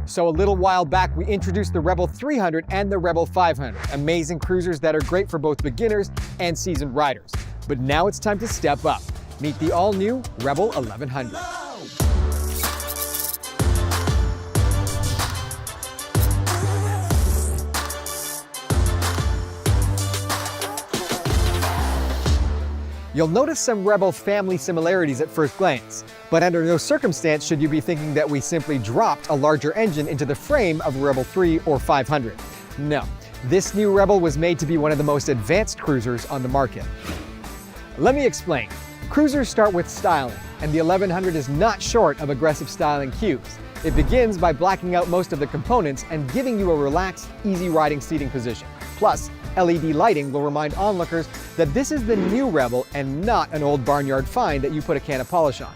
So a little while back, we introduced the Rebel 300 and the Rebel 500, amazing cruisers that are great for both beginners and seasoned riders. But now it's time to step up. Meet the all-new Rebel 1100. You'll notice some Rebel family similarities at first glance, but under no circumstance should you be thinking that we simply dropped a larger engine into the frame of a Rebel 3 or 500. No, this new Rebel was made to be one of the most advanced cruisers on the market. Let me explain. Cruisers start with styling, and the 1100 is not short of aggressive styling cues. It begins by blacking out most of the components and giving you a relaxed, easy riding seating position. Plus, LED lighting will remind onlookers that this is the new Rebel and not an old barnyard find that you put a can of polish on.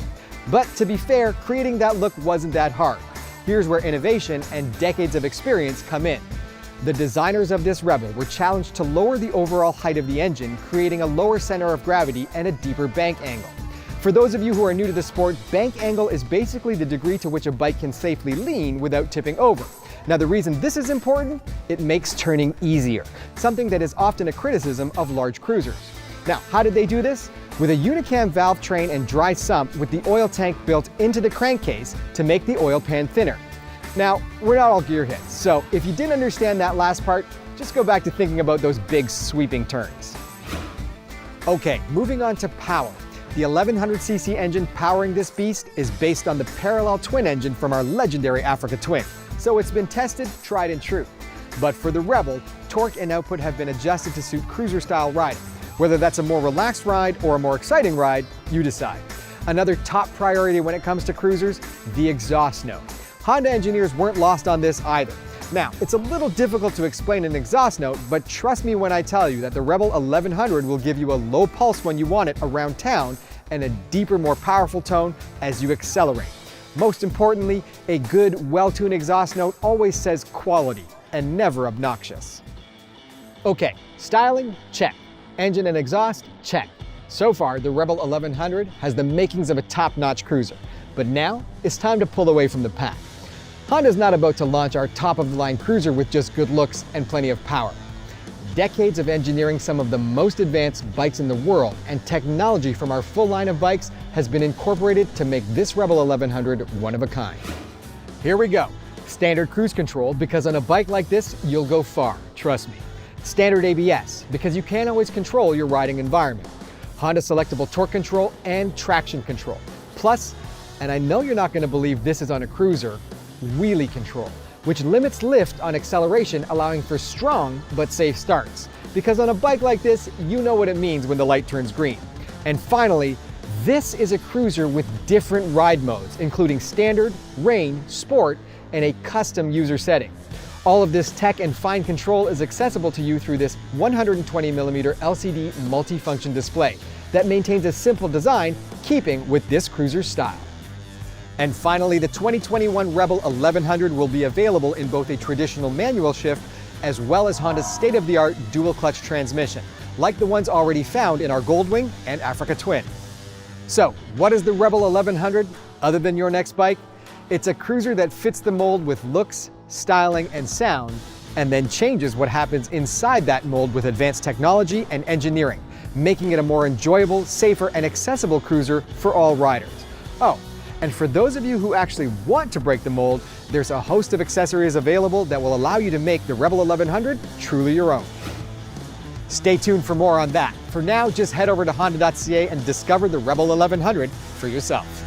But to be fair, creating that look wasn't that hard. Here's where innovation and decades of experience come in. The designers of this Rebel were challenged to lower the overall height of the engine, creating a lower center of gravity and a deeper bank angle. For those of you who are new to the sport, bank angle is basically the degree to which a bike can safely lean without tipping over. Now, the reason this is important, it makes turning easier, something that is often a criticism of large cruisers. Now, how did they do this? With a Unicam valve train and dry sump with the oil tank built into the crankcase to make the oil pan thinner. Now, we're not all gearheads, so if you didn't understand that last part, just go back to thinking about those big sweeping turns. Okay, moving on to power. The 1100cc engine powering this beast is based on the parallel twin engine from our legendary Africa Twin. So it's been tested, tried and true. But for the Rebel, torque and output have been adjusted to suit cruiser-style riding. Whether that's a more relaxed ride or a more exciting ride, you decide. Another top priority when it comes to cruisers, the exhaust note. Honda engineers weren't lost on this either. Now, it's a little difficult to explain an exhaust note, but trust me when I tell you that the Rebel 1100 will give you a low pulse when you want it around town and a deeper, more powerful tone as you accelerate. Most importantly, a good, well-tuned exhaust note always says quality and never obnoxious. Okay, styling, check. Engine and exhaust, check. So far, the Rebel 1100 has the makings of a top-notch cruiser. But now, it's time to pull away from the pack. Honda's not about to launch our top-of-the-line cruiser with just good looks and plenty of power. Decades of engineering some of the most advanced bikes in the world, and technology from our full line of bikes has been incorporated to make this Rebel 1100 one of a kind. Here we go. Standard cruise control, because on a bike like this, you'll go far, trust me. Standard ABS, because you can't always control your riding environment. Honda selectable torque control and traction control. Plus, and I know you're not going to believe this is on a cruiser, wheelie control, which limits lift on acceleration, allowing for strong but safe starts. Because on a bike like this, you know what it means when the light turns green. And finally, this is a cruiser with different ride modes, including standard, rain, sport, and a custom user setting. All of this tech and fine control is accessible to you through this 120mm LCD multifunction display that maintains a simple design, keeping with this cruiser's style. And finally, the 2021 Rebel 1100 will be available in both a traditional manual shift as well as Honda's state-of-the-art dual-clutch transmission, like the ones already found in our Goldwing and Africa Twin. So, what is the Rebel 1100 other than your next bike? It's a cruiser that fits the mold with looks, styling, and sound, and then changes what happens inside that mold with advanced technology and engineering, making it a more enjoyable, safer, and accessible cruiser for all riders. Oh, and for those of you who actually want to break the mold, there's a host of accessories available that will allow you to make the Rebel 1100 truly your own. Stay tuned for more on that. For now, just head over to honda.ca and discover the Rebel 1100 for yourself.